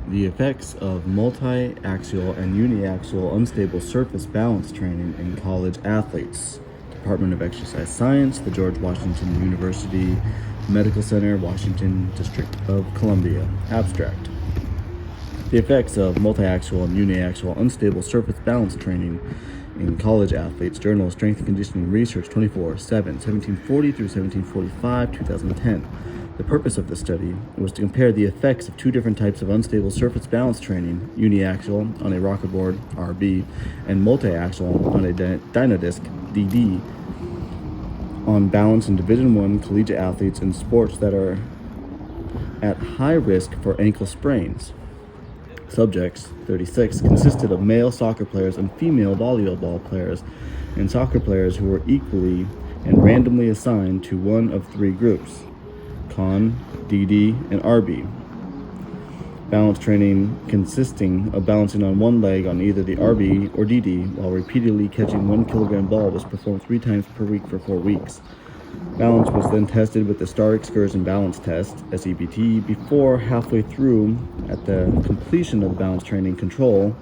The effects of multiaxial and uniaxial unstable surface balance training in college athletes. Department of Exercise Science, the George Washington University Medical Center, Washington, District of Columbia. Abstract. The effects of multiaxial and uniaxial unstable surface balance training in college athletes. Journal of Strength and Conditioning Research 24/7, 1740 through 1745, 2010. The purpose of the study was to compare the effects of two different types of unstable surface balance training, uniaxial on a rocker board, RB, and multiaxial on a dynadisc, DD, on balance in Division I collegiate athletes in sports that are at high risk for ankle sprains. Subjects, 36, consisted of male soccer players and female volleyball players, and soccer players who were equally and randomly assigned to one of three groups: Con, DD, and RB. Balance training consisting of balancing on one leg on either the RB or DD while repeatedly catching 1 kilogram ball was performed 3 times per week for 4 weeks. Balance was then tested with the Star Excursion Balance Test, SEBT, before halfway through. At the completion of the balance training, control,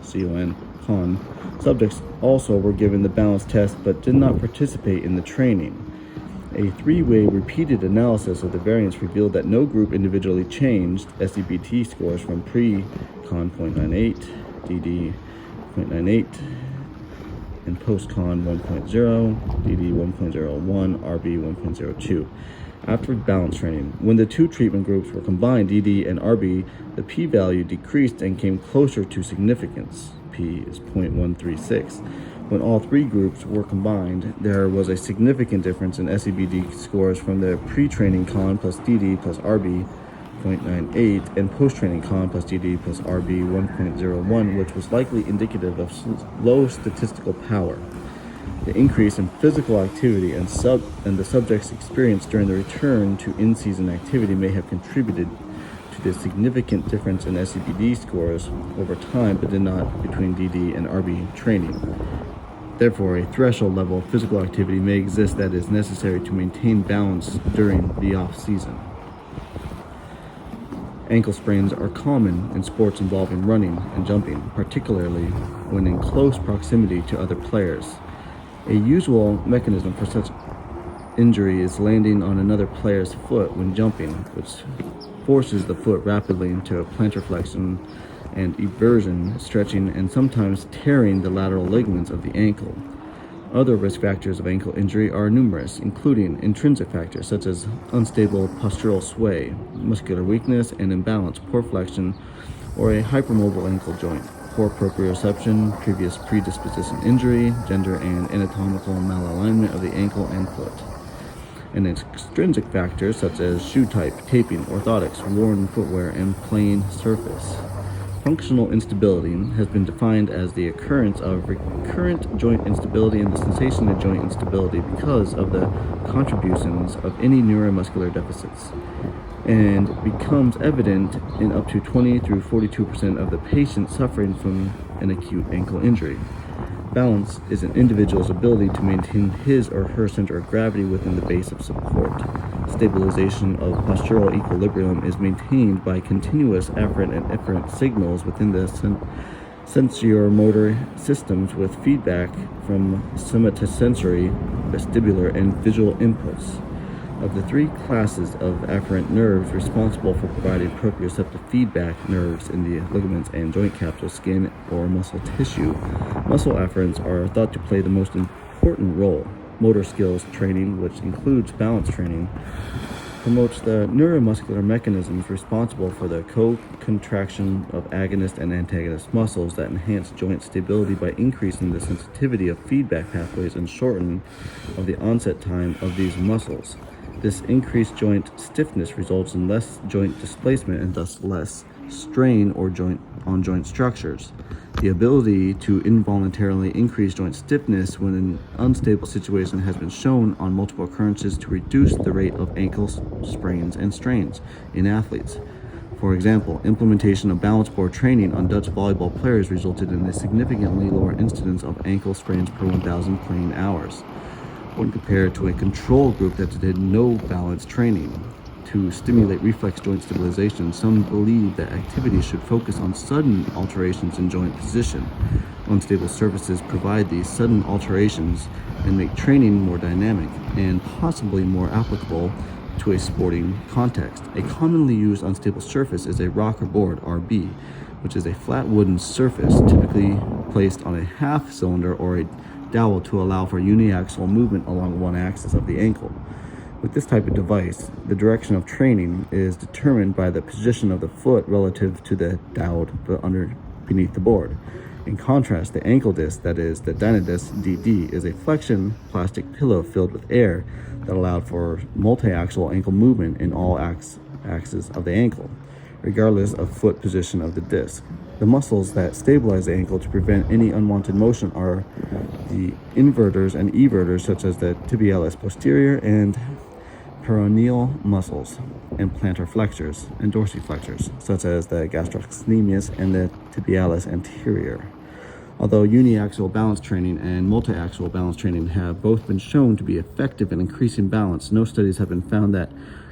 Con, subjects also were given the balance test but did not participate in the training. A 3-way repeated analysis of the variance revealed that no group individually changed SEBT scores from pre-Con 0.98, DD 0.98, and post-Con 1.0, DD 1.01, RB 1.02. After balance training, when the two treatment groups were combined, DD and RB, the p-value decreased and came closer to significance. P is 0.136. When all three groups were combined, there was a significant difference in SEBT scores from the pre-training Con plus DD plus RB 0.98 and post-training Con plus DD plus RB 1.01, which was likely indicative of low statistical power. The increase in physical activity and the subject's experience during the return to in-season activity may have contributed to the significant difference in SEBT scores over time, but did not between DD and RB training. Therefore, a threshold level of physical activity may exist that is necessary to maintain balance during the off-season. Ankle sprains are common in sports involving running and jumping, particularly when in close proximity to other players. A usual mechanism for such injury is landing on another player's foot when jumping, which forces the foot rapidly into a plantar flexion and eversion, stretching and sometimes tearing the lateral ligaments of the ankle. Other risk factors of ankle injury are numerous, including intrinsic factors such as unstable postural sway, muscular weakness and imbalance, poor flexion, or a hypermobile ankle joint, poor proprioception, previous predisposition injury, gender and anatomical malalignment of the ankle and foot. And extrinsic factors such as shoe type, taping, orthotics, worn footwear, and plane surface. Functional instability has been defined as the occurrence of recurrent joint instability and the sensation of joint instability because of the contributions of any neuromuscular deficits, and becomes evident in up to 20 through 42% of the patients suffering from an acute ankle injury. Balance is an individual's ability to maintain his or her center of gravity within the base of support. Stabilization of postural equilibrium is maintained by continuous afferent and efferent signals within the sensorimotor systems with feedback from somatosensory, vestibular, and visual inputs. Of the three classes of afferent nerves responsible for providing proprioceptive feedback, nerves in the ligaments and joint capsule, skin, or muscle tissue, muscle afferents are thought to play the most important role. Motor skills training, which includes balance training, promotes the neuromuscular mechanisms responsible for the co-contraction of agonist and antagonist muscles that enhance joint stability by increasing the sensitivity of feedback pathways and shortening of the onset time of these muscles. This increased joint stiffness results in less joint displacement and thus less strain or on joint structures. The ability to involuntarily increase joint stiffness when an unstable situation has been shown on multiple occurrences to reduce the rate of ankle sprains and strains in athletes. For example, implementation of balance board training on Dutch volleyball players resulted in a significantly lower incidence of ankle sprains per 1,000 playing hours when compared to a control group that did no balance training. to stimulate reflex joint stabilization, some believe that activity should focus on sudden alterations in joint position. Unstable surfaces provide these sudden alterations and make training more dynamic and possibly more applicable to a sporting context. A commonly used unstable surface is a rocker board, RB, which is a flat wooden surface typically placed on a half cylinder or a dowel to allow for uniaxial movement along one axis of the ankle. With this type of device, the direction of training is determined by the position of the foot relative to the dowel beneath the board. In contrast, the ankle disc, that is the dynadisc DD, is a flexion plastic pillow filled with air that allowed for multiaxial ankle movement in all axes of the ankle, regardless of foot position of the disc. The muscles that stabilize the ankle to prevent any unwanted motion are the inverters and everters, such as the tibialis posterior and peroneal muscles, and plantar flexors and dorsiflexors, such as the gastrocnemius and the tibialis anterior. Although uniaxial balance training and multiaxial balance training have both been shown to be effective in increasing balance, no studies have been found that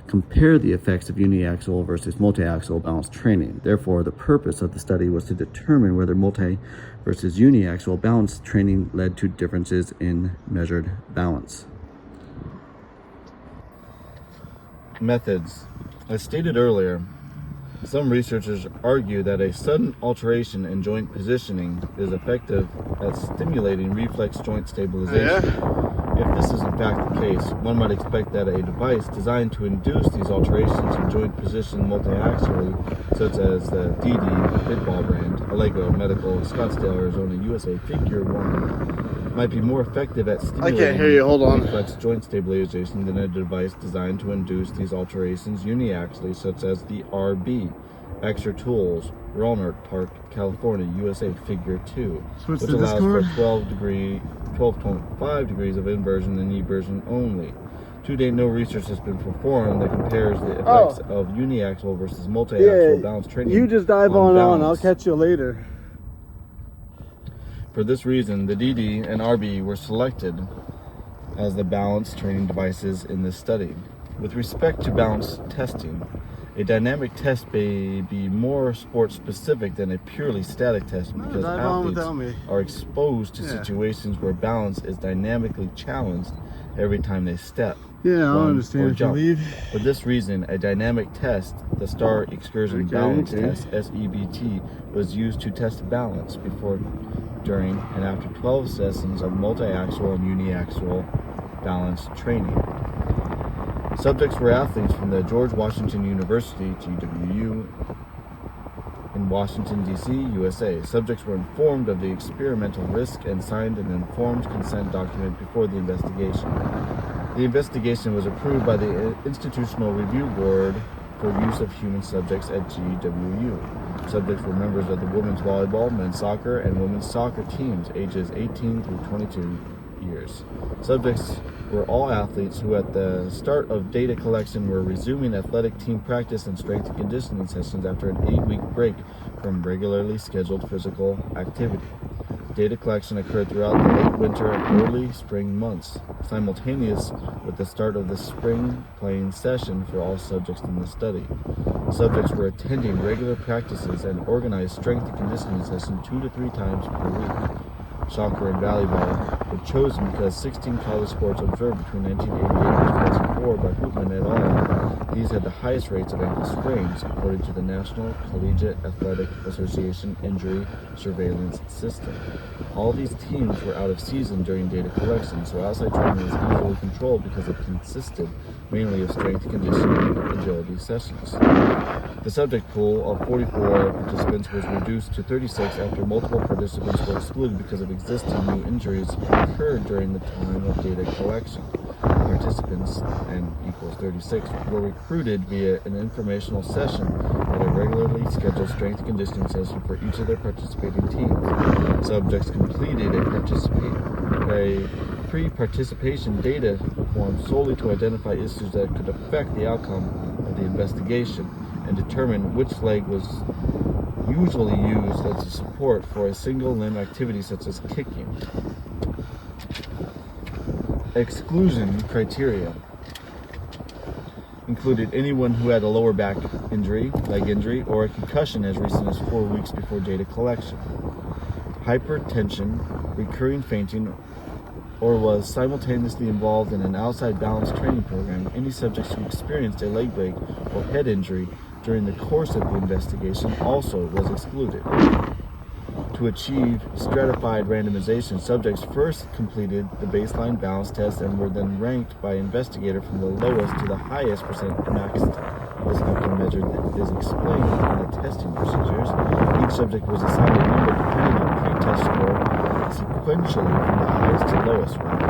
compare the effects of uniaxial versus multiaxial balance training. Therefore, the purpose of the study was to determine whether multi versus uniaxial balance training led to differences in measured balance. Methods. As stated earlier, some researchers argue that a sudden alteration in joint positioning is effective at stimulating reflex joint stabilization. If this is in fact the case, one might expect that a device designed to induce these alterations in joint position multiaxially, such as the DD Fitball brand, Allegro Medical, Scottsdale, Arizona, USA Figure 1, might be more effective at stimulating reflex joint stabilization than a device designed to induce these alterations uniaxially, such as the RB, Extra Tools, Walnut Park, California, USA Figure 2, which allows for 12.5 degrees of inversion and eversion only. To date, no research has been performed that compares the effects of uniaxial versus multiaxial balance training. You just dive on. I'll catch you later. For this reason, the DD and RB were selected as the balance training devices in this study. With respect to balance testing, a dynamic test may be more sport-specific than a purely static test because athletes are exposed to situations where balance is dynamically challenged every time they step, run, or jump. For this reason, a dynamic test, the Star Excursion Balance Test, SEBT, was used to test balance before, during, and after 12 sessions of multiaxial and uniaxial balance training. Subjects were athletes from the George Washington University, GWU, in Washington, D.C., USA. Subjects were informed of the experimental risk and signed an informed consent document before the investigation. The investigation was approved by the Institutional Review Board for use of human subjects at GWU. Subjects were members of the women's volleyball, men's soccer, and women's soccer teams, ages 18 through 22 years. Subjects were all athletes who at the start of data collection were resuming athletic team practice and strength and conditioning sessions after an 8-week break from regularly scheduled physical activity. Data collection occurred throughout the late winter and early spring months, simultaneous with the start of the spring playing session for all subjects in the study. Subjects were attending regular practices and organized strength and conditioning sessions 2 to 3 times per week. Soccer and volleyball were chosen because 16 college sports observed between 1988 and 2004 by Hoopman et al. These had the highest rates of ankle sprains, according to the National Collegiate Athletic Association Injury Surveillance System. All these teams were out of season during data collection, so outside training was easily controlled because it consisted mainly of strength, conditioning, and agility sessions. The subject pool of 44 participants was reduced to 36 after multiple participants were excluded because of existing new injuries occurred during the time of data collection. Participants, n equals 36, were recruited via an informational session at a regularly scheduled strength and conditioning session for each of their participating teams. Subjects completed a pre-participation data form solely to identify issues that could affect the outcome of the investigation and determine which leg was usually used as a support for a single limb activity such as kicking. Exclusion criteria. included anyone who had a lower back injury, leg injury, or a concussion as recent as 4 weeks before data collection, hypertension, recurring fainting, or was simultaneously involved in an outside balance training program. Any subjects who experienced a leg break or head injury during the course of the investigation also was excluded. To achieve stratified randomization, subjects first completed the baseline balance test and were then ranked by investigator from the lowest to the highest percent maxed. This outcome measured is explained in the testing procedures. Each subject was assigned a number depending on pre-test score sequentially from the highest to lowest, rank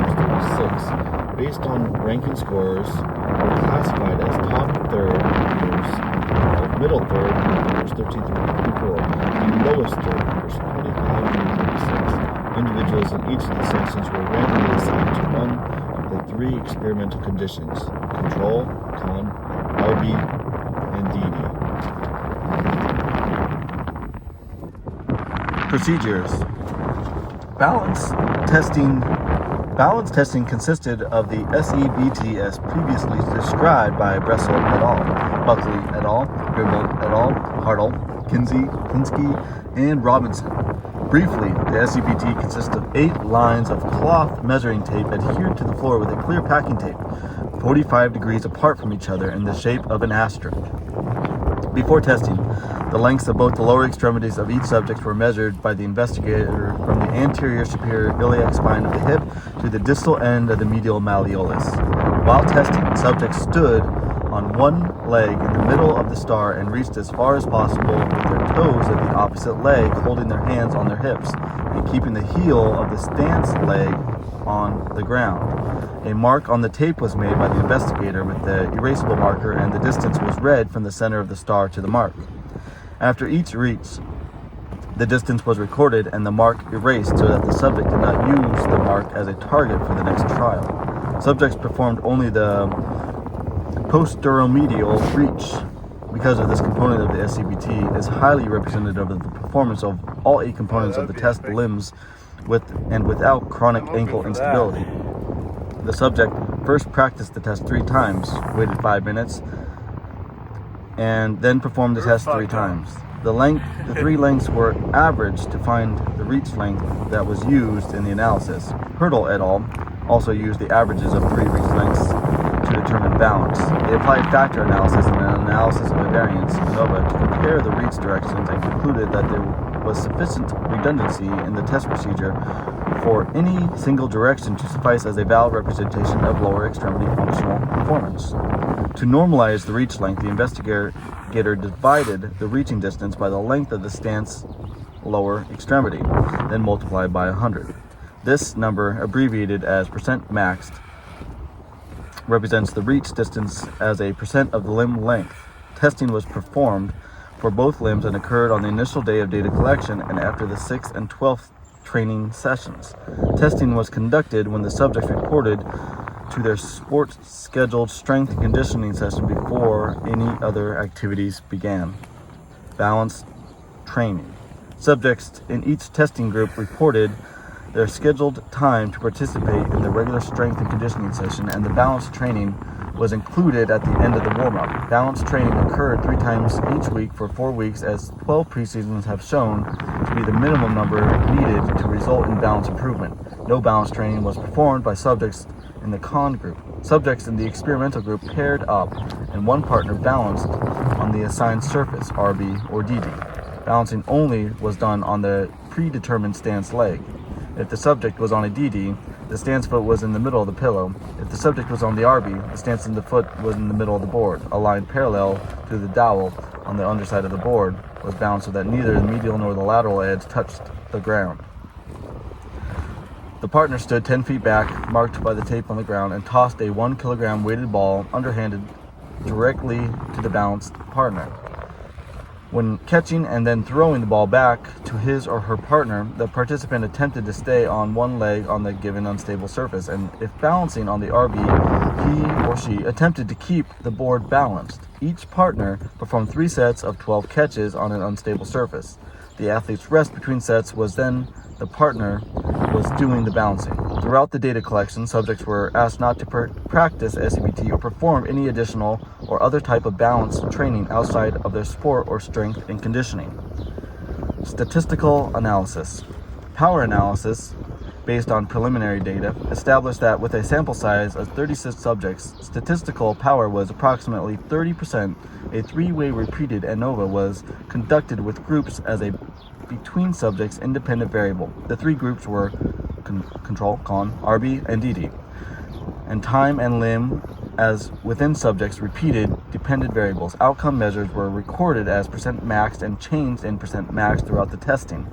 36. Based on ranking scores, were classified as top third, middle third, numbers 13 through 24, and lowest third, numbers 25 through 36. Individuals in each of the sections were randomly assigned to one of the three experimental conditions: control, con, RB, and DD. Procedures. Balance testing consisted of the SEBT as previously described by Bressel et al., Buckley et al., Gribble et al., Hartle, Kinsey, Klinsky, and Robinson. Briefly, the SEBT consists of 8 lines of cloth measuring tape adhered to the floor with a clear packing tape, 45 degrees apart from each other in the shape of an asterisk. Before testing, the lengths of both the lower extremities of each subject were measured by the investigator from the anterior superior iliac spine of the hip to the distal end of the medial malleolus. While testing, subjects stood on one leg in the middle of the star and reached as far as possible with their toes of the opposite leg, holding their hands on their hips and keeping the heel of the stance leg on the ground. A mark on the tape was made by the investigator with the erasable marker, and the distance was read from the center of the star to the mark. After each reach, the distance was recorded and the mark erased so that the subject did not use the mark as a target for the next trial. Subjects performed only the posteromedial reach. Because of this component of the SEBT is highly representative of the performance of all 8 components of the test limbs with and without chronic ankle instability. The subject first practiced the test 3 times, waited 5 minutes, and then performed the test 3 times. The 3 lengths were averaged to find the reach length that was used in the analysis. Hurdle et al. Also used the averages of 3 reach lengths to determine balance. They applied factor analysis and an analysis of a variance ANOVA to compare the reach directions and concluded that there was sufficient redundancy in the test procedure for any single direction to suffice as a valid representation of lower extremity functional performance. To normalize the reach length, the investigator divided the reaching distance by the length of the stance lower extremity, then multiplied by 100. This number, abbreviated as percent maxed, represents the reach distance as a percent of the limb length. Testing was performed for both limbs and occurred on the initial day of data collection and after the 6th and 12th training sessions. Testing was conducted when the subjects reported to their sports scheduled strength and conditioning session before any other activities began. Balance training. Subjects in each testing group reported their scheduled time to participate in the regular strength and conditioning session, and the balance training was included at the end of the warm-up. Balance training occurred 3 times each week for 4 weeks, as 12 preseasons have shown to be the minimum number needed to result in balance improvement. No balance training was performed by subjects in the con group. Subjects in the experimental group paired up, and one partner balanced on the assigned surface, RB or DD. Balancing only was done on the predetermined stance leg. If the subject was on a DD, the stance foot was in the middle of the pillow. If the subject was on the RB, the stance in the foot was in the middle of the board. A line parallel to the dowel on the underside of the board was balanced so that neither the medial nor the lateral edge touched the ground. The partner stood 10 feet back, marked by the tape on the ground, and tossed a 1 kilogram weighted ball underhanded directly to the balanced partner. When catching and then throwing the ball back to his or her partner, the participant attempted to stay on one leg on the given unstable surface, and if balancing on the RB, he or she attempted to keep the board balanced. Each partner performed 3 sets of 12 catches on an unstable surface. The athlete's rest between sets was then the partner was doing the balancing. Throughout the data collection, subjects were asked not to practice SEBT or perform any additional or other type of balance training outside of their sport or strength and conditioning. Statistical analysis. Power analysis, based on preliminary data, established that with a sample size of 36 subjects, statistical power was approximately 30%. A three-way repeated ANOVA was conducted with groups as a between subjects independent variable. The three groups were control, con, RB, and DD, and time and limb as within subjects repeated dependent variables. Outcome measures were recorded as percent maxed and changed in percent maxed throughout the testing.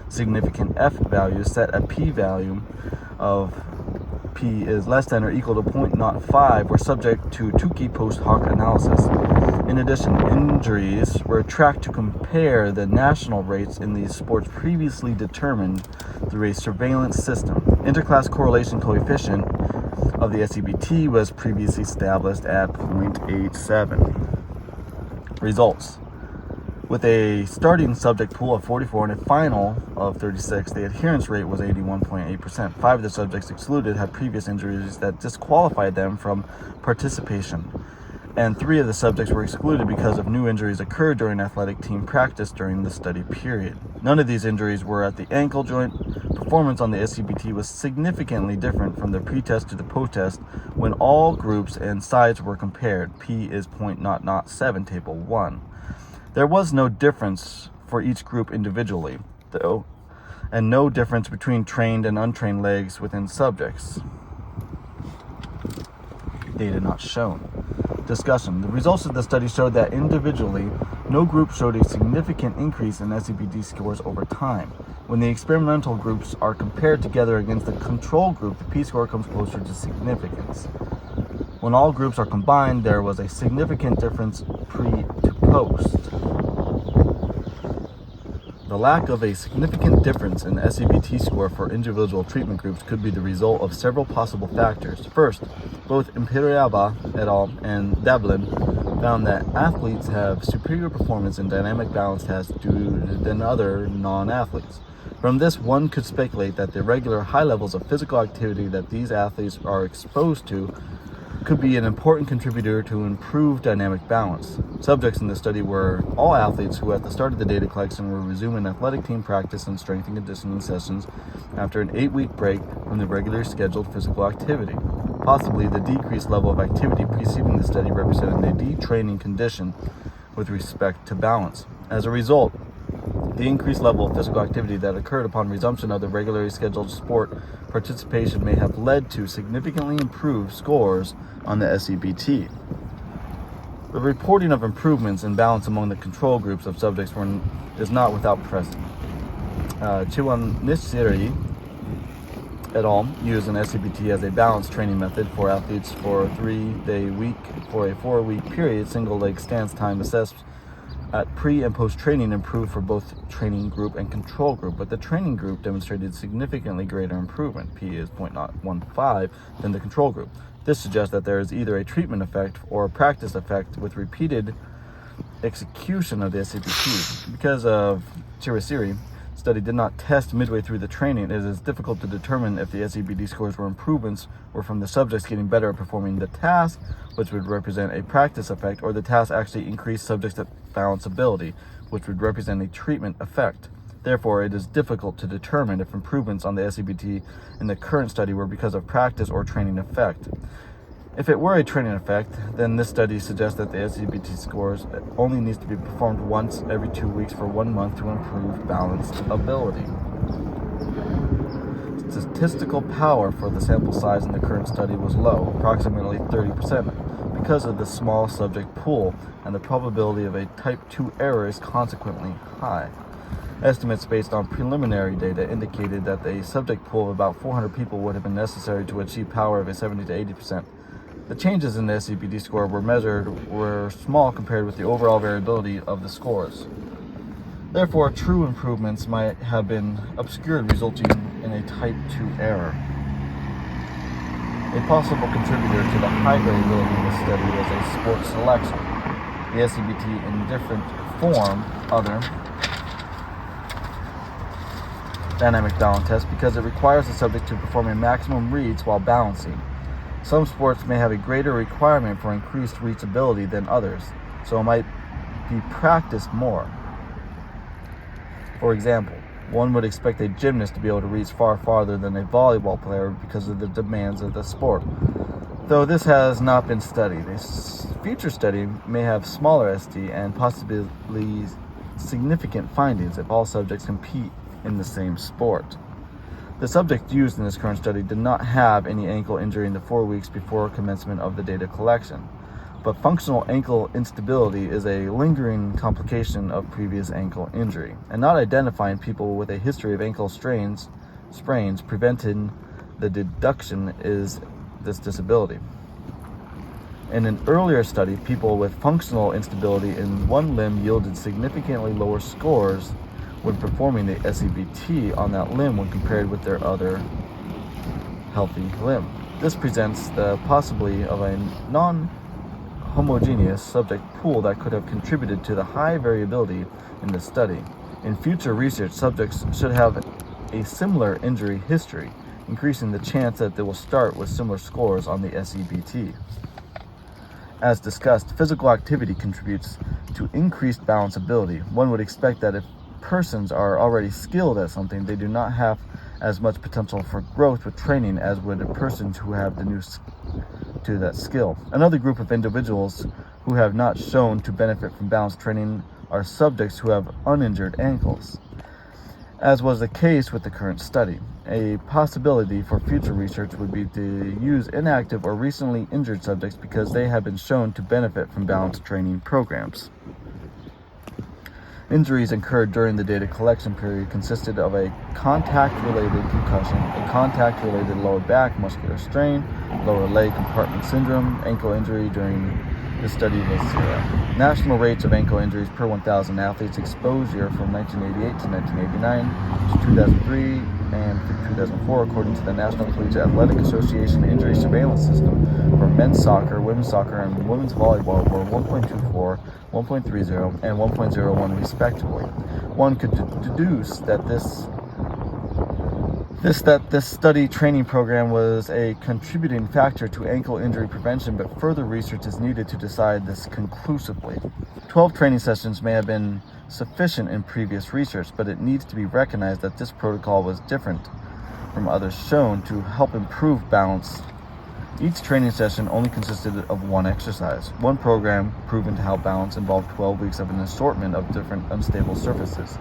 Significant F values set a p-value of p is less than or equal to 0.05 were subject to Tukey post hoc analysis. In addition, injuries were tracked to compare the national rates in these sports previously determined through a surveillance system. Interclass correlation coefficient of the SEBT was previously established at 0.87. Results. With a starting subject pool of 44 and a final of 36, the adherence rate was 81.8%. 5 of the subjects excluded had previous injuries that disqualified them from participation, and 3 of the subjects were excluded because of new injuries occurred during athletic team practice during the study period. None of these injuries were at the ankle joint. Performance on the SEBT was significantly different from the pre-test to the post-test when all groups and sides were compared. P is 0.007, table 1. There was no difference for each group individually, though, and no difference between trained and untrained legs within subjects. Data not shown. Discussion. The results of the study showed that individually, no group showed a significant increase in SEBT scores over time. When the experimental groups are compared together against the control group, the p-score comes closer to significance. When all groups are combined, there was a significant difference pre to post. The lack of a significant difference in SEBT score for individual treatment groups could be the result of several possible factors. First, both Imperiaba et al. And Devlin found that athletes have superior performance in dynamic balance tests than other non-athletes. From this, one could speculate that the regular high levels of physical activity that these athletes are exposed to could be an important contributor to improved dynamic balance. Subjects in the study were all athletes who at the start of the data collection were resuming athletic team practice and strength and conditioning sessions after an 8-week break from the regular scheduled physical activity. Possibly the decreased level of activity preceding the study represented a detraining condition with respect to balance. As a result, the increased level of physical activity that occurred upon resumption of the regularly scheduled sport participation may have led to significantly improved scores on the SEBT. The reporting of improvements in balance among the control groups of subjects is not without precedent. Chiwanisiri et al. Used an SEBT as a balance training method for athletes for a 3-day week. For a 4-week period, single leg stance time assessed at pre- and post-training improved for both training group and control group, but the training group demonstrated significantly greater improvement, P is 0.015, than the control group. This suggests that there is either a treatment effect or a practice effect with repeated execution of the SEBT. Because of Chirisiri study did not test midway through the training, it is difficult to determine if the SEBT scores were improvements or from the subjects getting better at performing the task, which would represent a practice effect, or the task actually increased subjects' balance ability, which would represent a treatment effect. Therefore, it is difficult to determine if improvements on the SEBT in the current study were because of practice or training effect. If it were a training effect, then this study suggests that the SEBT scores only needs to be performed once every 2 weeks for 1 month to improve balanced ability. Statistical power for the sample size in the current study was low, approximately 30%, because of the small subject pool, and the probability of a type 2 error is consequently high. Estimates based on preliminary data indicated that a subject pool of about 400 people would have been necessary to achieve power of a 70 to 80%. The changes in the SEBT score were small compared with the overall variability of the scores. Therefore, true improvements might have been obscured, resulting in a type 2 error. A possible contributor to the high variability in this study was a sport selection. The SEBT in different form, other, dynamic balance test because it requires the subject to perform a maximum reach while balancing. Some sports may have a greater requirement for increased reachability than others, so it might be practiced more. For example, one would expect a gymnast to be able to reach far farther than a volleyball player because of the demands of the sport. Though this has not been studied, a future study may have smaller SD and possibly significant findings if all subjects compete in the same sport. The subject used in this current study did not have any ankle injury in the 4 weeks before commencement of the data collection, but functional ankle instability is a lingering complication of previous ankle injury, and not identifying people with a history of ankle sprains preventing the deduction is this disability. In an earlier study, people with functional instability in one limb yielded significantly lower scores when performing the SEBT on that limb when compared with their other healthy limb. This presents the possibility of a non-homogeneous subject pool that could have contributed to the high variability in the study. In future research, subjects should have a similar injury history, increasing the chance that they will start with similar scores on the SEBT. As discussed, physical activity contributes to increased balance ability. One would expect that if persons are already skilled at something, they do not have as much potential for growth with training as would persons who have the new to that skill. Another group of individuals who have not shown to benefit from balance training are subjects who have uninjured ankles, as was the case with the current study. A possibility for future research would be to use inactive or recently injured subjects because they have been shown to benefit from balance training programs. Injuries incurred during the data collection period consisted of a contact-related concussion, a contact-related lower back muscular strain, lower leg compartment syndrome. Ankle injury during the study was 0. National rates of ankle injuries per 1,000 athletes exposure from 1988 to 1989 to 2003 and 2004, according to the National Collegiate Athletic Association Injury Surveillance System for men's soccer, women's soccer, and women's volleyball were 1.24, 1.30, and 1.01 respectively. One could deduce that this study training program was a contributing factor to ankle injury prevention, but further research is needed to decide this conclusively. 12 training sessions may have been sufficient in previous research, but it needs to be recognized that this protocol was different from others shown to help improve balance. Each training session only consisted of one exercise. One program proven to help balance involved 12 weeks of an assortment of different unstable surfaces.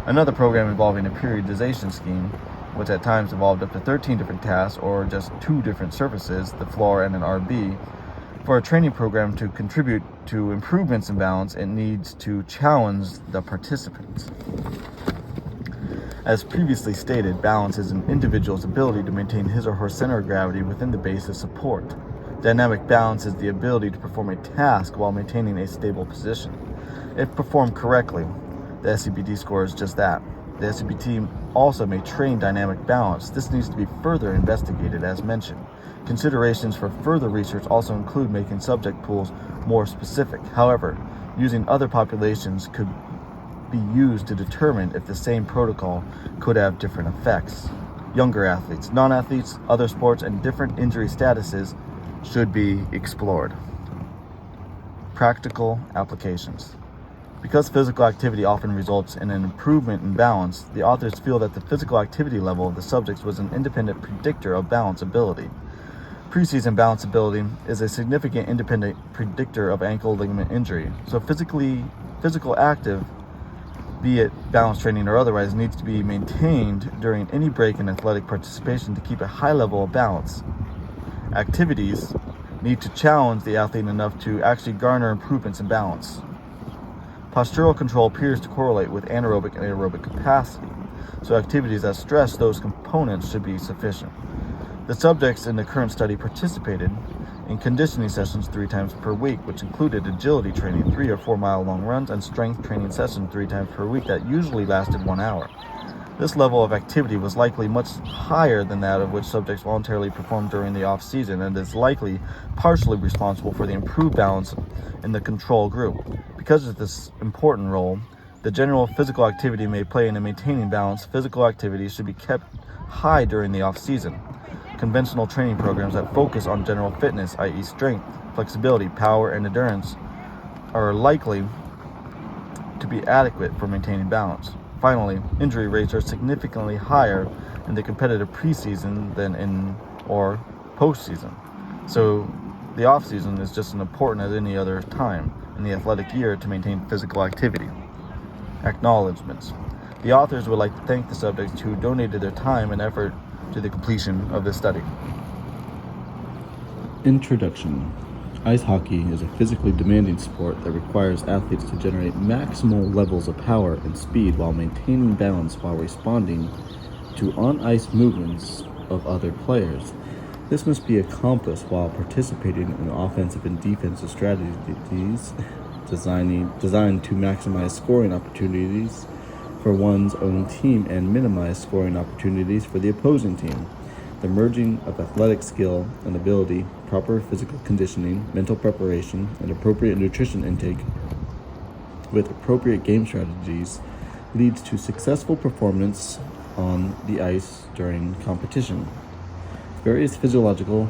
Another program involving a periodization scheme, which at times involved up to 13 different tasks or just 2 different surfaces, the floor and an RB. For a training program to contribute to improvements in balance, it needs to challenge the participants. As previously stated, balance is an individual's ability to maintain his or her center of gravity within the base of support. Dynamic balance is the ability to perform a task while maintaining a stable position. If performed correctly, the SEBT score is just that. The SEBT also may train dynamic balance. This needs to be further investigated as mentioned. Considerations for further research also include making subject pools more specific. However, using other populations could be used to determine if the same protocol could have different effects. Younger athletes, non-athletes, other sports, and different injury statuses should be explored. Practical applications. Because physical activity often results in an improvement in balance, the authors feel that the physical activity level of the subjects was an independent predictor of balance ability. Preseason balance ability is a significant independent predictor of ankle ligament injury. So physical active, be it balance training or otherwise, needs to be maintained during any break in athletic participation to keep a high level of balance. Activities need to challenge the athlete enough to actually garner improvements in balance. Postural control appears to correlate with anaerobic and aerobic capacity, so activities that stress those components should be sufficient. The subjects in the current study participated in conditioning sessions 3 times per week, which included agility training, 3 or 4 mile long runs, and strength training sessions 3 times per week that usually lasted 1 hour. This level of activity was likely much higher than that of which subjects voluntarily performed during the off-season, and is likely partially responsible for the improved balance in the control group. Because of this important role, The general physical activity may play in maintaining balance. Physical activity should be kept high during the off-season. Conventional training programs that focus on general fitness, i.e. strength, flexibility, power, and endurance, are likely to be adequate for maintaining balance. Finally, injury rates are significantly higher in the competitive preseason than in or postseason. So the off-season is just as important as any other time in the athletic year to maintain physical activity. Acknowledgements. The authors would like to thank the subjects who donated their time and effort to the completion of this study. Introduction. Ice hockey is a physically demanding sport that requires athletes to generate maximal levels of power and speed while maintaining balance while responding to on-ice movements of other players. This must be accomplished while participating in offensive and defensive strategies designed to maximize scoring opportunities for one's own team and minimize scoring opportunities for the opposing team. The merging of athletic skill and ability, proper physical conditioning, mental preparation, and appropriate nutrition intake with appropriate game strategies leads to successful performance on the ice during competition. Various physiological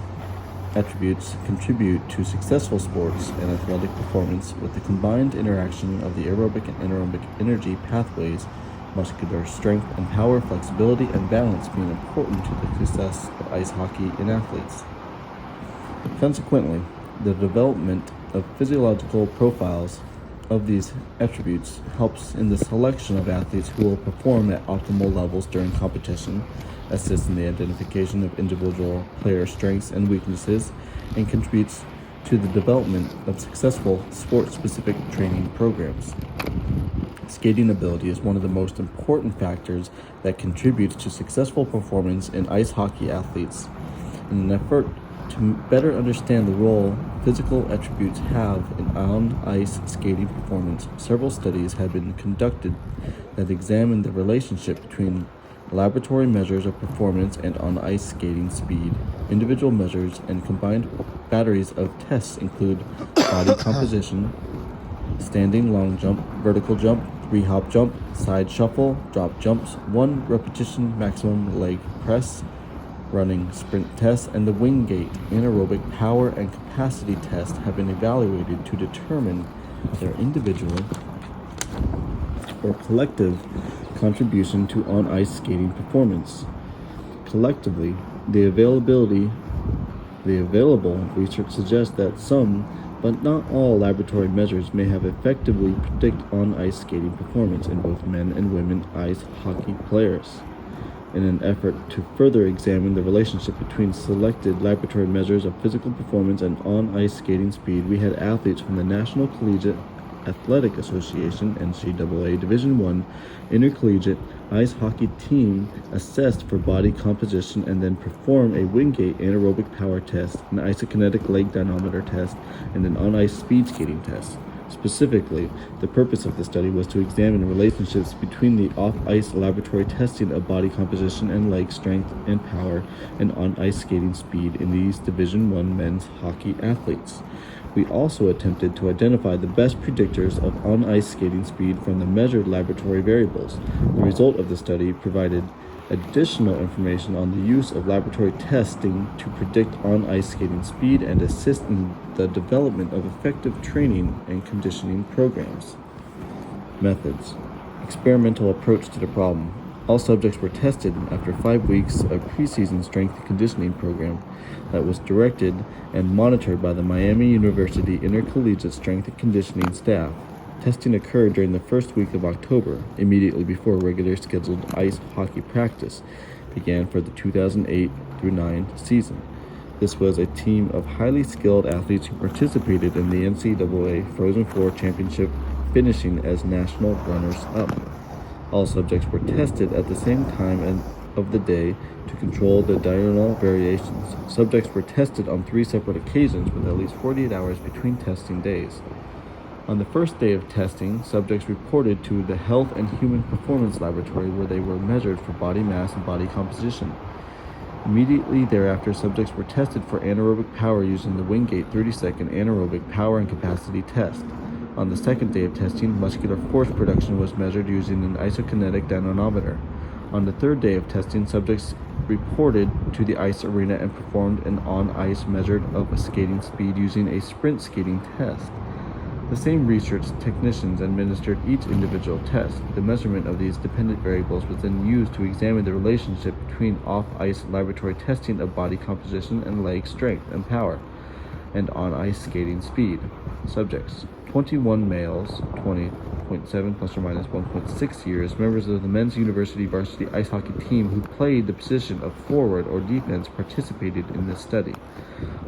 attributes contribute to successful sports and athletic performance with the combined interaction of the aerobic and anaerobic energy pathways, muscular strength and power, flexibility, and balance being important to the success of ice hockey in athletes. Consequently, the development of physiological profiles of these attributes helps in the selection of athletes who will perform at optimal levels during competition, assists in the identification of individual player strengths and weaknesses, and contributes to the development of successful sport-specific training programs. Skating ability is one of the most important factors that contributes to successful performance in ice hockey athletes. In an effort to better understand the role physical attributes have in on-ice skating performance, several studies have been conducted that examine the relationship between laboratory measures of performance and on-ice skating speed. Individual measures and combined batteries of tests include body composition, standing long jump, vertical jump, 3-hop jump, side shuffle, drop jumps, 1 repetition maximum leg press, running sprint test, and the wing gait anaerobic power and capacity test have been evaluated to determine their individual or collective contribution to on-ice skating performance. Collectively, the available research suggests that some, but not all, laboratory measures may have effectively predict on-ice skating performance in both men and women ice hockey players. In an effort to further examine the relationship between selected laboratory measures of physical performance and on-ice skating speed, we had athletes from the National Collegiate Athletic Association (NCAA) Division I intercollegiate ice hockey team assessed for body composition and then perform a wingate anaerobic power test, an isokinetic leg dynamometer test, and an on-ice speed skating test. Specifically, the purpose of the study was to examine relationships between the off-ice laboratory testing of body composition and leg strength and power and on-ice skating speed in these Division I men's hockey athletes. We also attempted to identify the best predictors of on-ice skating speed from the measured laboratory variables. The result of the study provided additional information on the use of laboratory testing to predict on-ice skating speed and assist in the development of effective training and conditioning programs. Methods. Experimental approach to the problem. All subjects were tested after 5 weeks of preseason strength and conditioning program that was directed and monitored by the Miami University Intercollegiate Strength and Conditioning staff. Testing occurred during the first week of October, immediately before regular scheduled ice hockey practice began for the 2008-09 season. This was a team of highly skilled athletes who participated in the NCAA Frozen Four Championship, finishing as national runners-up. All subjects were tested at the same time of the day to control the diurnal variations. Subjects were tested on 3 separate occasions with at least 48 hours between testing days. On the first day of testing, subjects reported to the Health and Human Performance Laboratory where they were measured for body mass and body composition. Immediately thereafter, subjects were tested for anaerobic power using the Wingate 30-second anaerobic power and capacity test. On the second day of testing, muscular force production was measured using an isokinetic dynamometer. On the third day of testing, subjects reported to the ice arena and performed an on-ice measure of skating speed using a sprint skating test. The same research technicians administered each individual test. The measurement of these dependent variables was then used to examine the relationship between off-ice laboratory testing of body composition and leg strength and power, and on-ice skating speed. Subjects: 21 males, 20.7 plus or minus 1.6 years, members of the men's university varsity ice hockey team who played the position of forward or defense, participated in this study.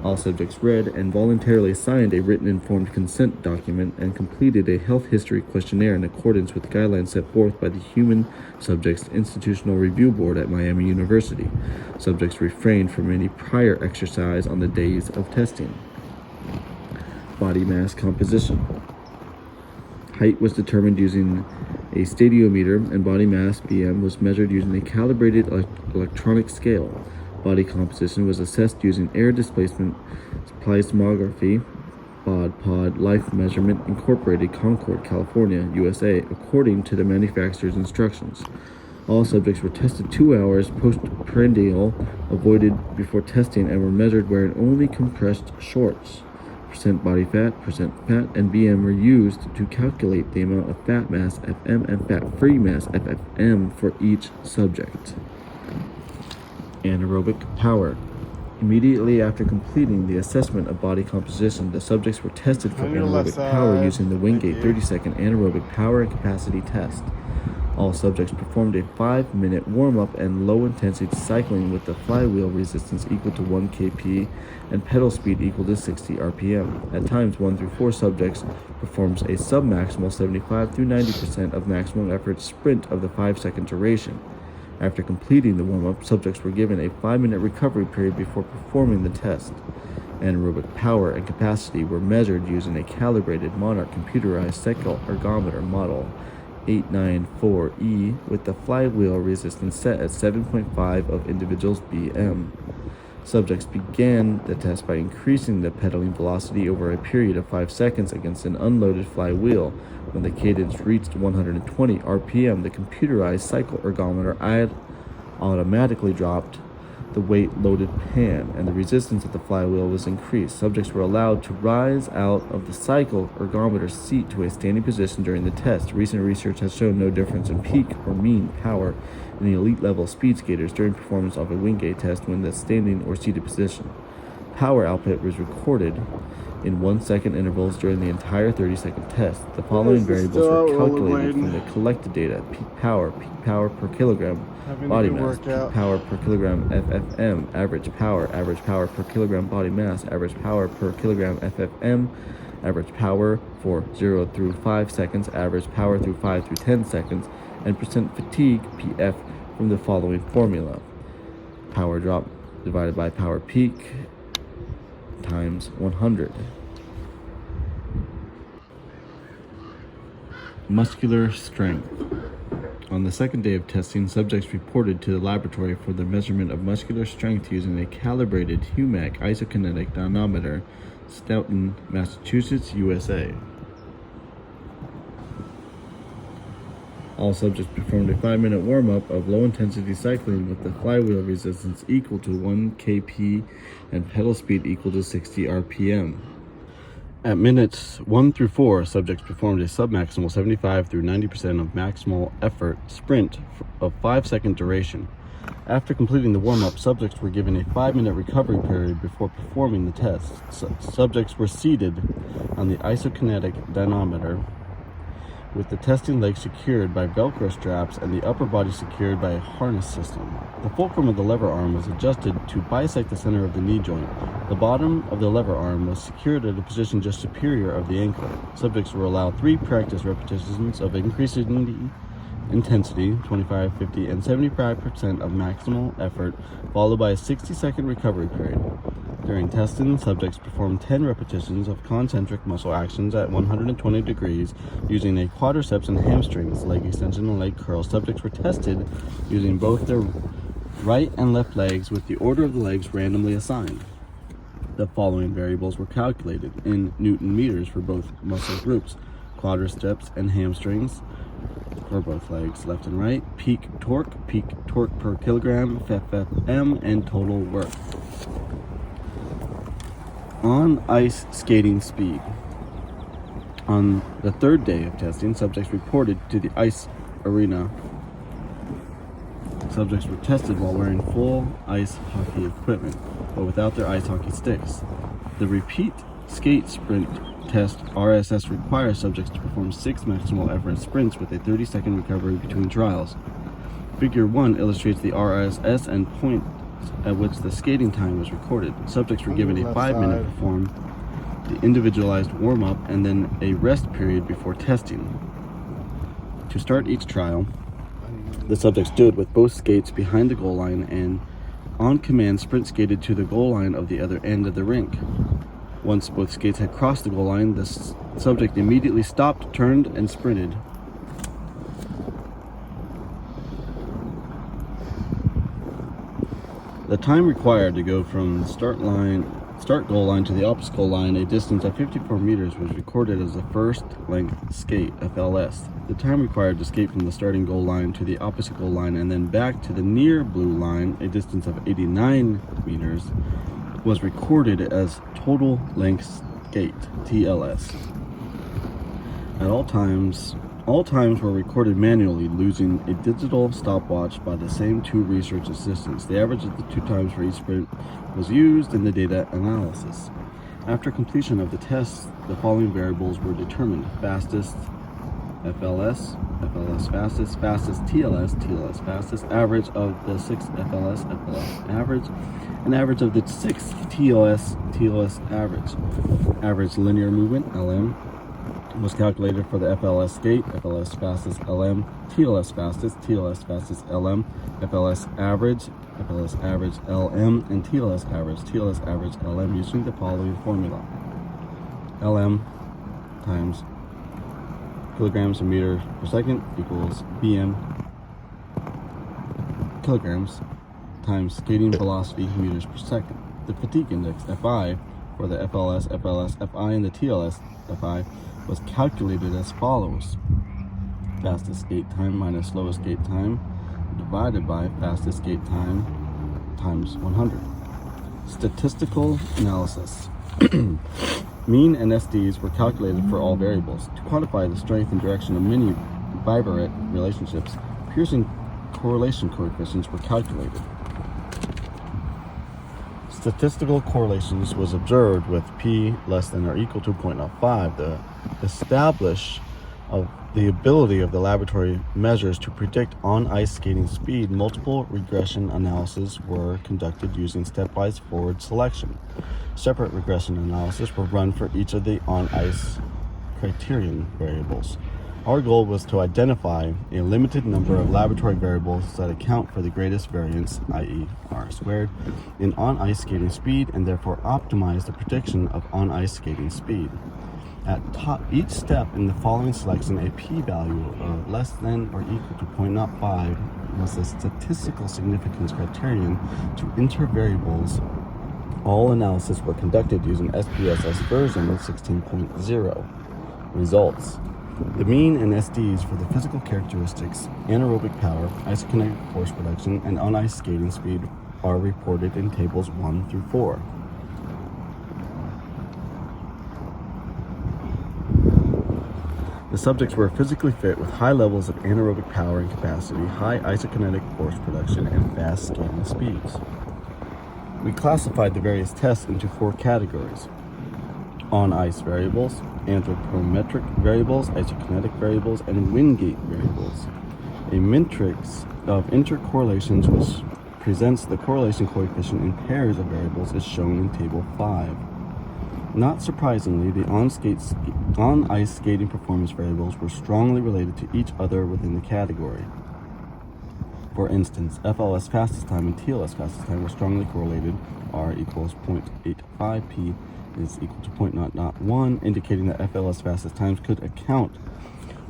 All subjects read and voluntarily signed a written informed consent document and completed a health history questionnaire in accordance with guidelines set forth by the Human Subjects Institutional Review Board at Miami University. Subjects refrained from any prior exercise on the days of testing. Body mass composition. Height was determined using a stadiometer, and body mass BM was measured using a calibrated electronic scale. Body composition was assessed using air displacement plethysmography, pod life measurement incorporated, Concord, California, USA, according to the manufacturer's instructions. All subjects were tested 2 hours postprandial, avoided before testing, and were measured wearing only compressed shorts. Percent body fat, percent fat, and BM were used to calculate the amount of fat mass FM and fat-free mass FFM for each subject. Anaerobic power. Immediately after completing the assessment of body composition, the subjects were tested for anaerobic power using the Wingate 30-second anaerobic power and capacity test. All subjects performed a 5-minute warm-up and low-intensity cycling with the flywheel resistance equal to 1 kp and pedal speed equal to 60 rpm. At times, 1 through 4 subjects performs a sub-maximal 75 through 90% of maximum effort sprint of the 5-second duration. After completing the warm-up, subjects were given a 5-minute recovery period before performing the test. Anaerobic power and capacity were measured using a calibrated Monarch computerized cycle ergometer model 894E with the flywheel resistance set at 7.5 of individuals BM. Subjects began the test by increasing the pedaling velocity over a period of 5 seconds against an unloaded flywheel. When the cadence reached 120 RPM, the computerized cycle ergometer automatically dropped the weight-loaded pan, and the resistance of the flywheel was increased. Subjects were allowed to rise out of the cycle ergometer seat to a standing position during the test. Recent research has shown no difference in peak or mean power in the elite-level speed skaters during performance of a Wingate test when the standing or seated position. Power output was recorded in 1-second intervals during the entire 30-second test. The following variables were calculated from the collected data: peak power per kilogram body mass, peak power per kilogram FFM, average power per kilogram body mass, average power per kilogram FFM, average power for 0 through 5 seconds, average power through 5 through 10 seconds, and percent fatigue PF from the following formula: power drop divided by power peak times 100. Muscular strength. On the second day of testing, subjects reported to the laboratory for the measurement of muscular strength using a calibrated HUMAC isokinetic dynamometer, Stoughton, Massachusetts, USA. All subjects performed a 5-minute warm-up of low-intensity cycling with the flywheel resistance equal to 1 kp and pedal speed equal to 60 rpm. At minutes 1 through 4, subjects performed a sub-maximal 75 through 90% of maximal effort sprint of 5-second duration. After completing the warm-up, subjects were given a 5-minute recovery period before performing the test. Subjects were seated on the isokinetic dynamometer with the testing leg secured by Velcro straps and the upper body secured by a harness system. The fulcrum of the lever arm was adjusted to bisect the center of the knee joint. The bottom of the lever arm was secured at a position just superior of the ankle. Subjects were allowed 3 practice repetitions of increasing intensity, 25, 50, and 75% of maximal effort, followed by a 60-second recovery period. During testing, subjects performed 10 repetitions of concentric muscle actions at 120 degrees using a quadriceps and hamstrings, leg extension, and leg curl. Subjects were tested using both their right and left legs with the order of the legs randomly assigned. The following variables were calculated in Newton meters for both muscle groups: quadriceps, and hamstrings for both legs, left and right, peak torque per kilogram, FFM, and total work. On ice skating speed. On the third day of testing, subjects reported to the ice arena. Subjects were tested while wearing full ice hockey equipment, but without their ice hockey sticks. The repeat skate sprint test RSS requires subjects to perform 6 maximal effort sprints with a 30-second recovery between trials. Figure 1 illustrates the RSS and point at which the skating time was recorded. Subjects were given a 5-minute perform the individualized warm-up and then a rest period before testing. To start each trial, the subject stood with both skates behind the goal line and on command sprint skated to the goal line of the other end of the rink. Once both skates had crossed the goal line, the subject immediately stopped, turned, and sprinted. The time required to go from the start goal line to the opposite goal line, a distance of 54 meters, was recorded as the first length skate, FLS. The time required to skate from the starting goal line to the opposite goal line and then back to the near blue line, a distance of 89 meters, was recorded as total length skate, TLS. At all times were recorded manually, losing a digital stopwatch by the same 2 research assistants. The average of the 2 times for each sprint was used in the data analysis. After completion of the tests, the following variables were determined: fastest, FLS, FLS fastest, fastest TLS, TLS fastest, average of the 6 FLS, FLS average, and average of the 6 TLS, TLS average. Average linear movement, LM, was calculated for the FLS skate, FLS fastest LM, TLS fastest LM, FLS average LM, and TLS average LM using the following formula: LM times kilograms per meter per second equals BM kilograms times skating velocity meters per second. The fatigue index, FI, for the FLS, FI, and the TLS, FI, was calculated as follows: fastest skate time minus slowest skate time divided by fastest skate time times 100. Statistical analysis. Mean and SDs were calculated for all variables. To quantify the strength and direction of many bivariate relationships, Pearson correlation coefficients were calculated. Statistical correlations was observed with p less than or equal to 0.05. The establish of the ability of the laboratory measures to predict on-ice skating speed, multiple regression analyses were conducted using stepwise forward selection. Separate regression analyses were run for each of the on-ice criterion variables. Our goal was to identify a limited number of laboratory variables that account for the greatest variance, i.e. r squared, in on-ice skating speed, and therefore optimize the prediction of on-ice skating speed. At each step in the following selection, a p-value of less than or equal to 0.05 was the statistical significance criterion to intervariables. All analyses were conducted using SPSS version 16.0. Results. The mean and SDs for the physical characteristics, anaerobic power, isokinetic force production, and on-ice skating speed are reported in tables 1 through 4. The subjects were physically fit with high levels of anaerobic power and capacity, high isokinetic force production, and fast skating speeds. We classified the various tests into 4 categories: on-ice variables, anthropometric variables, isokinetic variables, and Wingate variables. A matrix of intercorrelations which presents the correlation coefficient in pairs of variables is shown in Table 5. Not surprisingly, the on-ice skating performance variables were strongly related to each other within the category. For instance, FLS fastest time and TLS fastest time were strongly correlated. R equals 0.85, P is equal to 0.001, indicating that FLS fastest times could account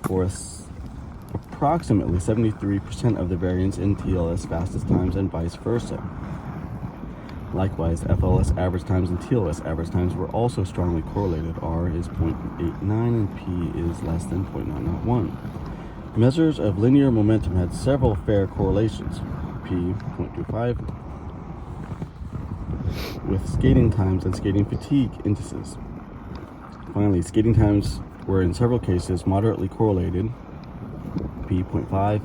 for approximately 73% of the variance in TLS fastest times and vice versa. Likewise, FLS average times and TLS average times were also strongly correlated. R is 0.89 and P is less than 0.901. Measures of linear momentum had several fair correlations. P 0.25 with skating times and skating fatigue indices. Finally, skating times were in several cases moderately correlated, P 0.5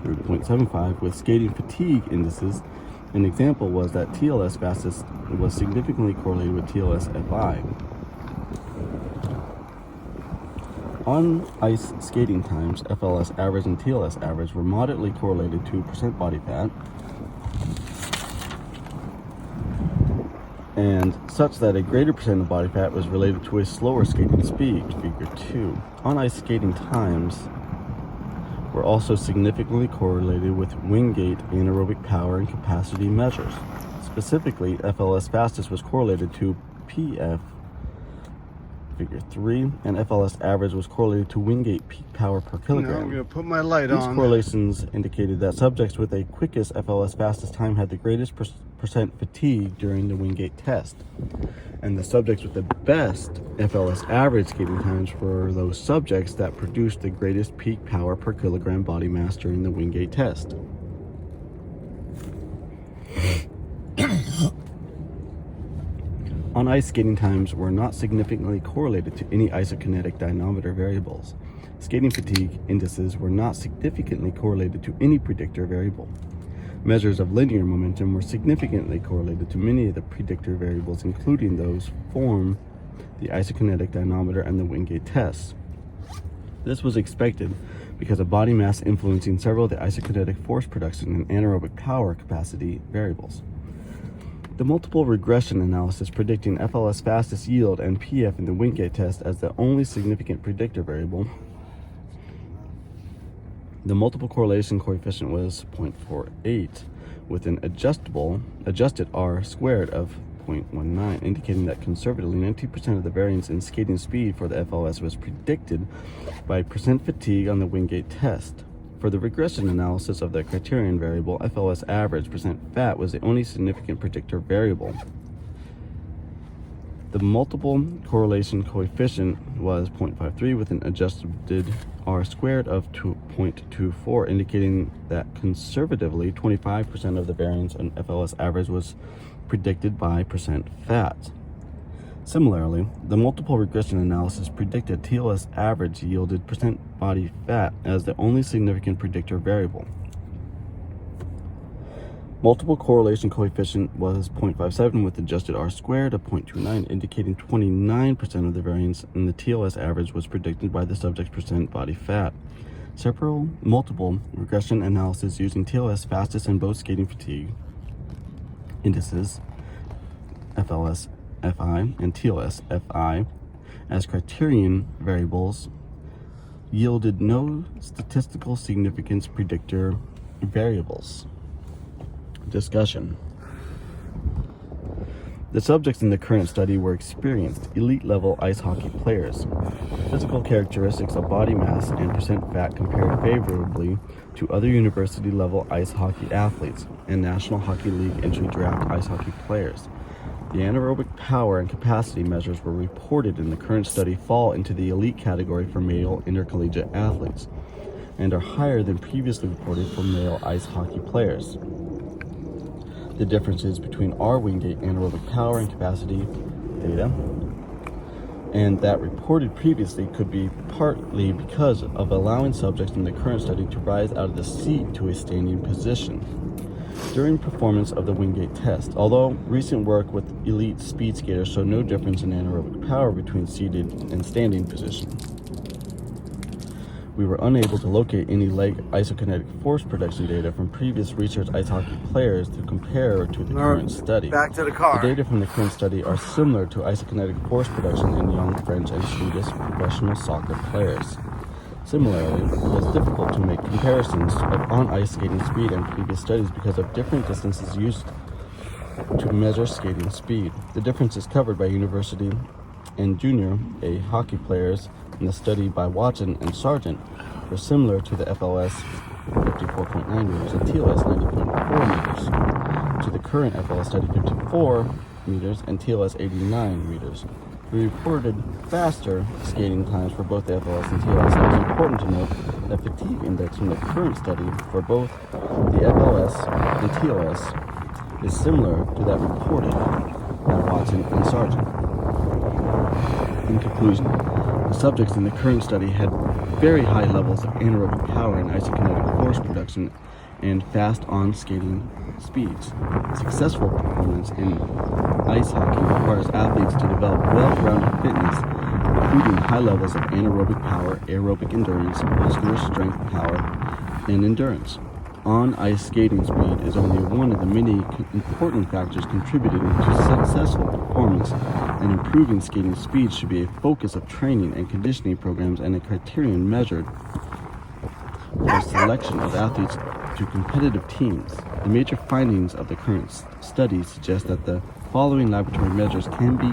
through 0.75, with skating fatigue indices. An example was that TLS fastest was significantly correlated with TLS FI. On ice skating times, FLS average and TLS average were moderately correlated to percent body fat, and such that a greater percent of body fat was related to a slower skating speed, figure 2. On ice skating times were also significantly correlated with wing gait, anaerobic power, and capacity measures. Specifically, FLS fastest was correlated to PF, figure 3, and FLS average was correlated to wing gait peak power per kilogram. Now I'm going to put my light on. These correlations indicated that subjects with a quickest FLS fastest time had the greatest percent fatigue during the wing gait test. And the subjects with the best FLS average skating times were those subjects that produced the greatest peak power per kilogram body mass during the wing gait test. On ice, skating times were not significantly correlated to any isokinetic dynamometer variables. Skating fatigue indices were not significantly correlated to any predictor variable. Measures of linear momentum were significantly correlated to many of the predictor variables, including those from the isokinetic dynamometer and the wing gait tests. This was expected because of body mass influencing several of the isokinetic force production and anaerobic power capacity variables. The multiple regression analysis predicting FLS fastest yield and PF in the wing gait test as the only significant predictor variable. The multiple correlation coefficient was 0.48 with an adjusted R squared of 0.19, indicating that conservatively 90% of the variance in skating speed for the FLS was predicted by percent fatigue on the wing gait test. For the regression analysis of the criterion variable, FLS average percent fat was the only significant predictor variable. The multiple correlation coefficient was 0.53 with an adjusted R squared of 0.24, indicating that conservatively 25% of the variance in FLS average was predicted by percent fat. Similarly, the multiple regression analysis predicted TLS average yielded percent body fat as the only significant predictor variable. Multiple correlation coefficient was 0.57 with adjusted R squared of 0.29, indicating 29% of the variance in the TLS average was predicted by the subject's percent body fat. Several multiple regression analyses using TLS fastest and both skating fatigue indices, FLS FI and TLS FI, as criterion variables yielded no statistical significance predictor variables. Discussion. The subjects in the current study were experienced elite-level ice hockey players. Physical characteristics of body mass and percent fat compared favorably to other university-level ice hockey athletes and National Hockey League entry draft ice hockey players. The anaerobic power and capacity measures were reported in the current study fall into the elite category for male intercollegiate athletes and are higher than previously reported for male ice hockey players. The differences between our wing gait anaerobic power and capacity data and that reported previously could be partly because of allowing subjects in the current study to rise out of the seat to a standing position during performance of the wing gait test. Although recent work with elite speed skaters showed no difference in anaerobic power between seated and standing position, we were unable to locate any leg isokinetic force production data from previous research ice hockey players to compare to the current study. Back to the car. The data from the current study are similar to isokinetic force production in young French and Swedish professional soccer players. Similarly, it was difficult to make comparisons of on-ice skating speed and previous studies because of different distances used to measure skating speed. The differences covered by university and junior A hockey players in the study by Watson and Sargent were similar to the FLS 54.9 meters and TOS 90.4 meters, to the current FLS study 54 meters and TOS 89 meters. We reported faster skating times for both the FLS and TOS. It is important to note that fatigue index from the current study for both the FLS and TOS is similar to that reported by Watson and Sargent. In conclusion, the subjects in the current study had very high levels of anaerobic power and isokinetic force production and fast on-skating speeds. Successful performance in ice hockey requires athletes to develop well-rounded fitness, including high levels of anaerobic power, aerobic endurance, muscular strength, power, and endurance. On-ice skating speed is only one of the many important factors contributing to successful performance, and improving skating speed should be a focus of training and conditioning programs and a criterion measured for selection of athletes to competitive teams. The major findings of the current study suggest that the following laboratory measures can be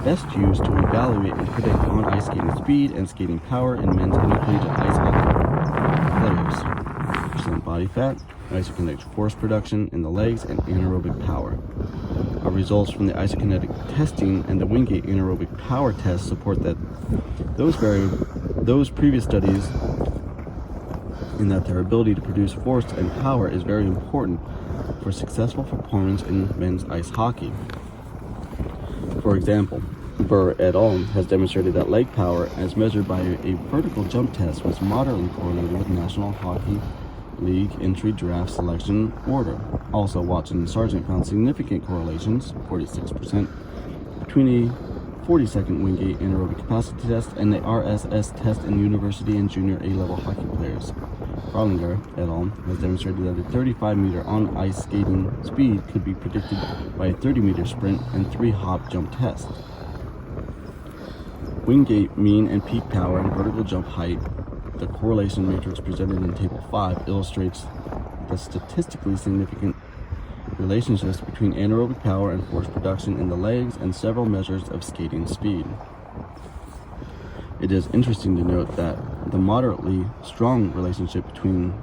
best used to evaluate and predict on-ice skating speed and skating power in men's intercollegiate ice hockey players. Percent body fat, isokinetic force production in the legs, and anaerobic power. Our results from the isokinetic testing and the Wingate anaerobic power test support that those previous studies in that their ability to produce force and power is very important for successful performance in men's ice hockey. For example, Burr et al. Has demonstrated that leg power as measured by a vertical jump test was moderately correlated with National Hockey League entry draft selection order. Also, Watson and Sargent found significant correlations, 46%, between a 40-second Wingate anaerobic capacity test and the RSS test in university and junior A-level hockey players. Frolinger et al. Has demonstrated that a 35-meter on-ice skating speed could be predicted by a 30-meter sprint and 3-hop jump test. Wingate mean and peak power and vertical jump height. The correlation matrix presented in Table 5 illustrates the statistically significant relationships between anaerobic power and force production in the legs and several measures of skating speed. It is interesting to note that the moderately strong relationship between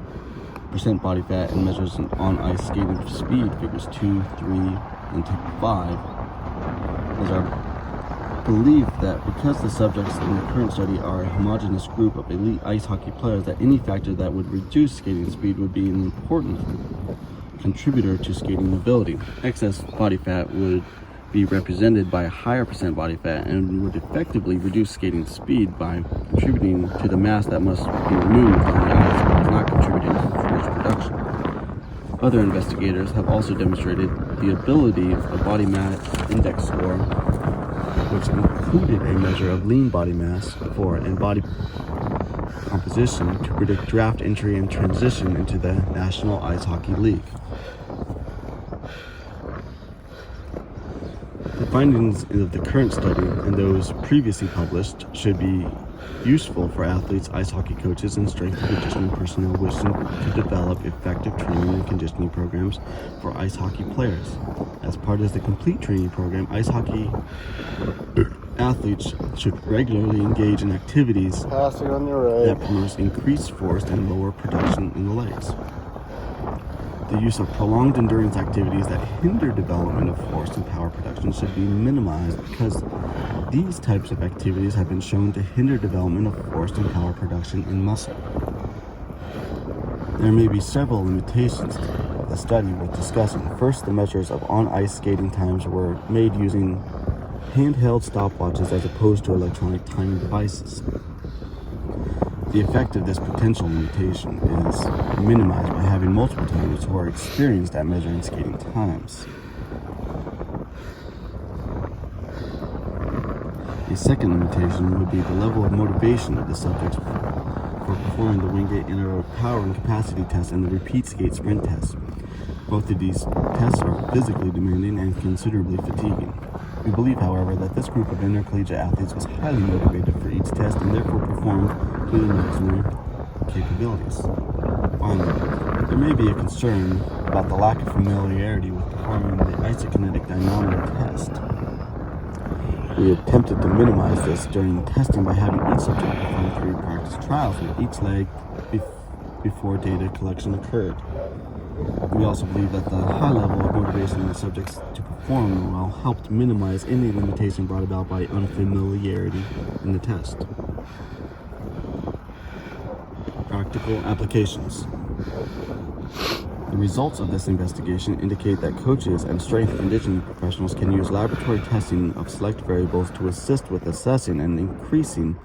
percent body fat and measures in on-ice skating speed, figures 2, 3, and Table 5, is our belief that because the subjects in the current study are a homogeneous group of elite ice hockey players, that any factor that would reduce skating speed would be an important contributor to skating ability. Excess body fat would be represented by a higher percent body fat and would effectively reduce skating speed by contributing to the mass that must be removed on the ice, but is not contributing to force production. Other investigators have also demonstrated the ability of a body mass index score, which included a measure of lean body mass for and body composition, to predict draft entry and transition into the National Ice Hockey League. The findings of the current study and those previously published should be useful for athletes, ice hockey coaches, and strength and conditioning personnel wishing to develop effective training and conditioning programs for ice hockey players. As part of the complete training program, ice hockey athletes should regularly engage in activities that promote increased force and lower production in the legs. The use of prolonged endurance activities that hinder development of force and power production should be minimized, because these types of activities have been shown to hinder development of force and power production in muscle. There may be several limitations of the study worth discussing. First, the measures of on-ice skating times were made using handheld stopwatches as opposed to electronic timing devices. The effect of this potential limitation is minimized by having multiple timers who are experienced at measuring skating times. A second limitation would be the level of motivation of the subjects for performing the Wingate anaerobic power and capacity test and the repeat skate sprint test. Both of these tests are physically demanding and considerably fatiguing. We believe, however, that this group of intercollegiate athletes was highly motivated for each test and therefore performed to their maximum capabilities. Finally, there may be a concern about the lack of familiarity with performing the isokinetic dynamometer test. We attempted to minimize this during testing by having each subject perform 3 practice trials with each leg before data collection occurred. We also believe that the high level of motivation in the subjects to perform well helped minimize any limitation brought about by unfamiliarity in the test. Practical applications. The results of this investigation indicate that coaches and strength and conditioning professionals can use laboratory testing of select variables to assist with assessing and increasing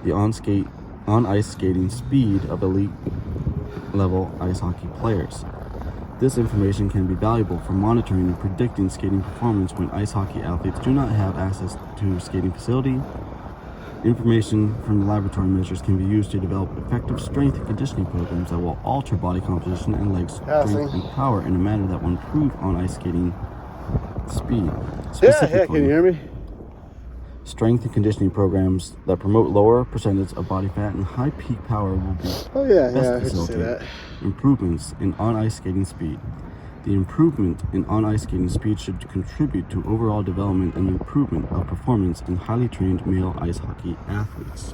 the on-ice skating speed of elite level ice hockey players. This information can be valuable for monitoring and predicting skating performance when ice hockey athletes do not have access to a skating facility. Information from the laboratory measures can be used to develop effective strength and conditioning programs that will alter body composition and leg strength and power in a manner that will improve on-ice skating speed. Can you hear me? Strength and conditioning programs that promote lower percentage of body fat and high peak power will be facilitate improvements in on-ice skating speed. The improvement in on-ice skating speed should contribute to overall development and improvement of performance in highly trained male ice hockey athletes.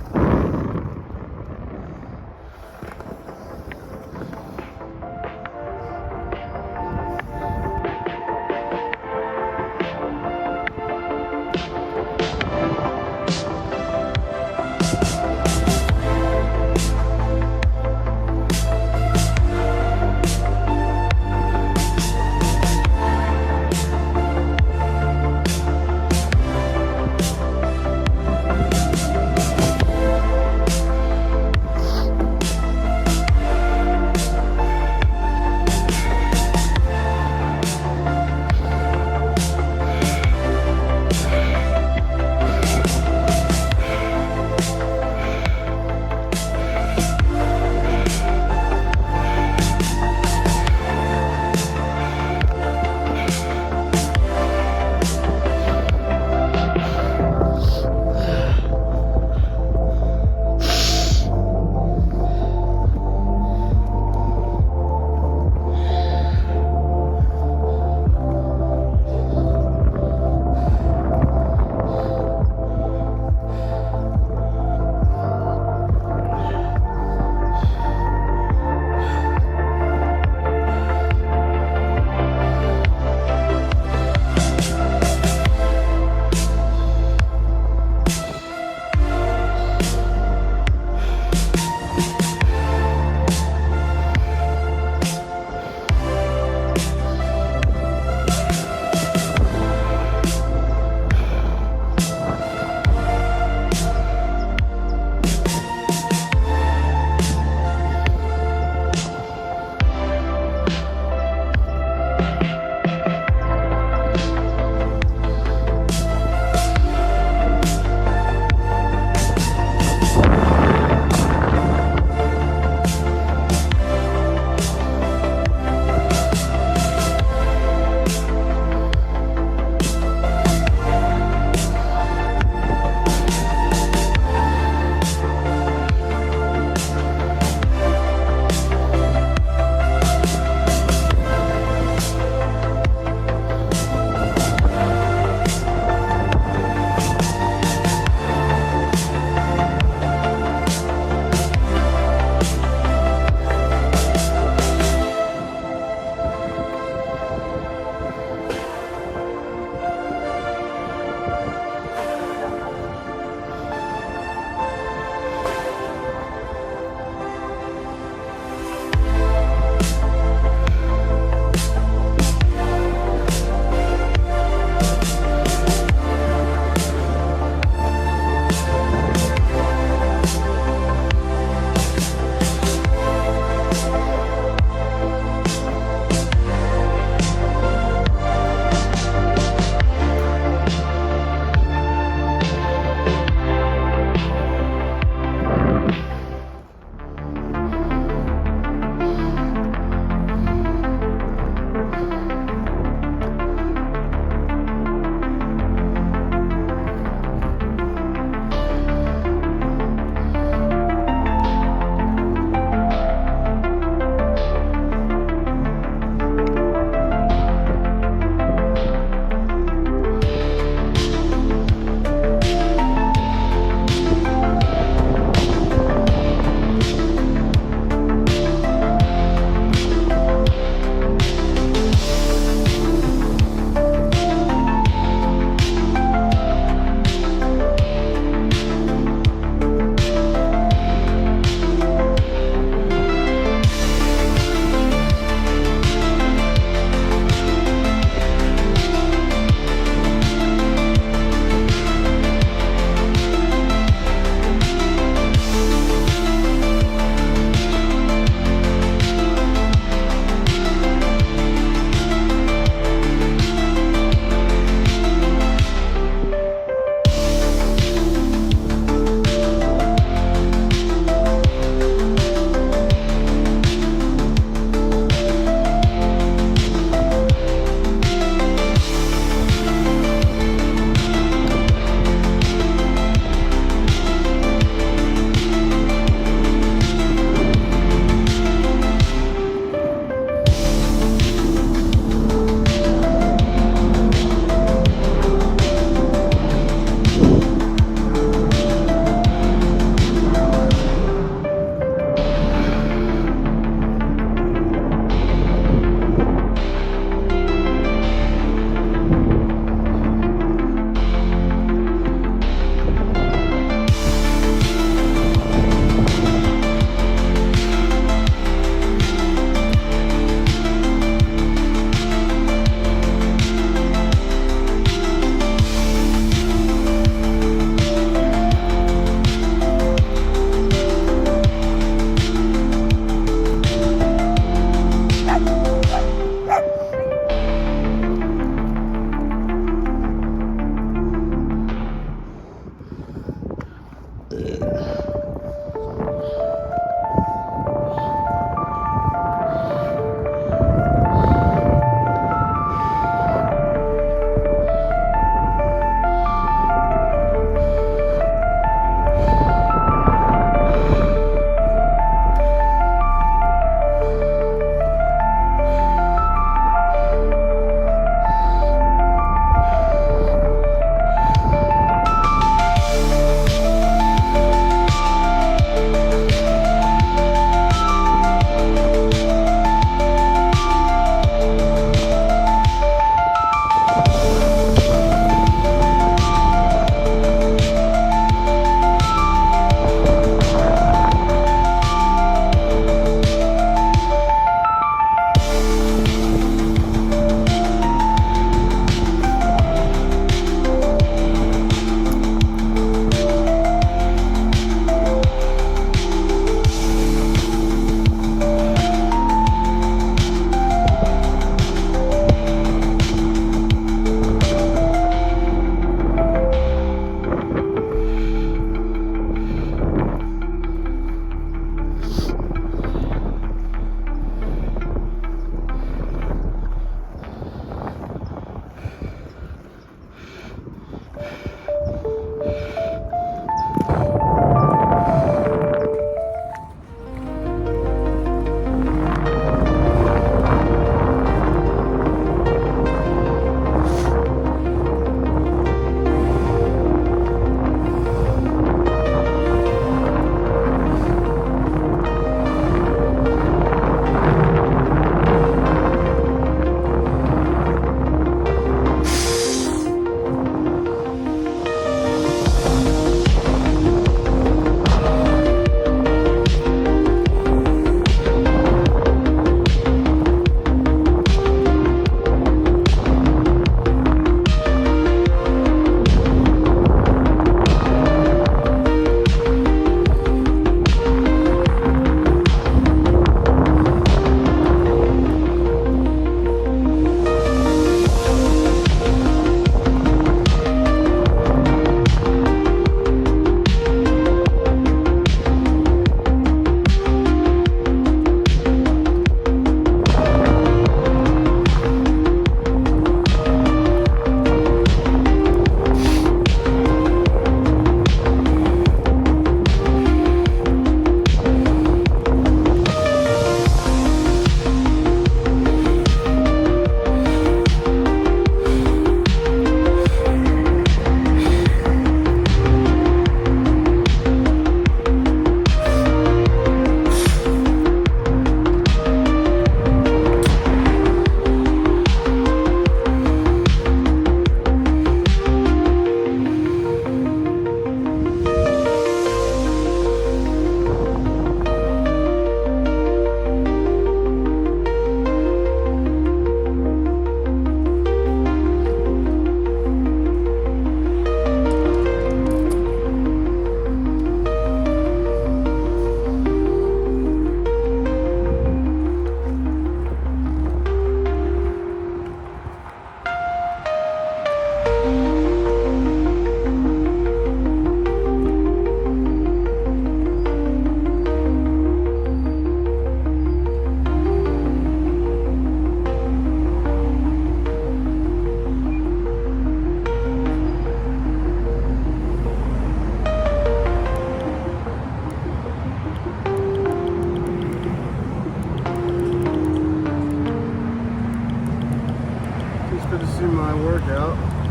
watching my workout.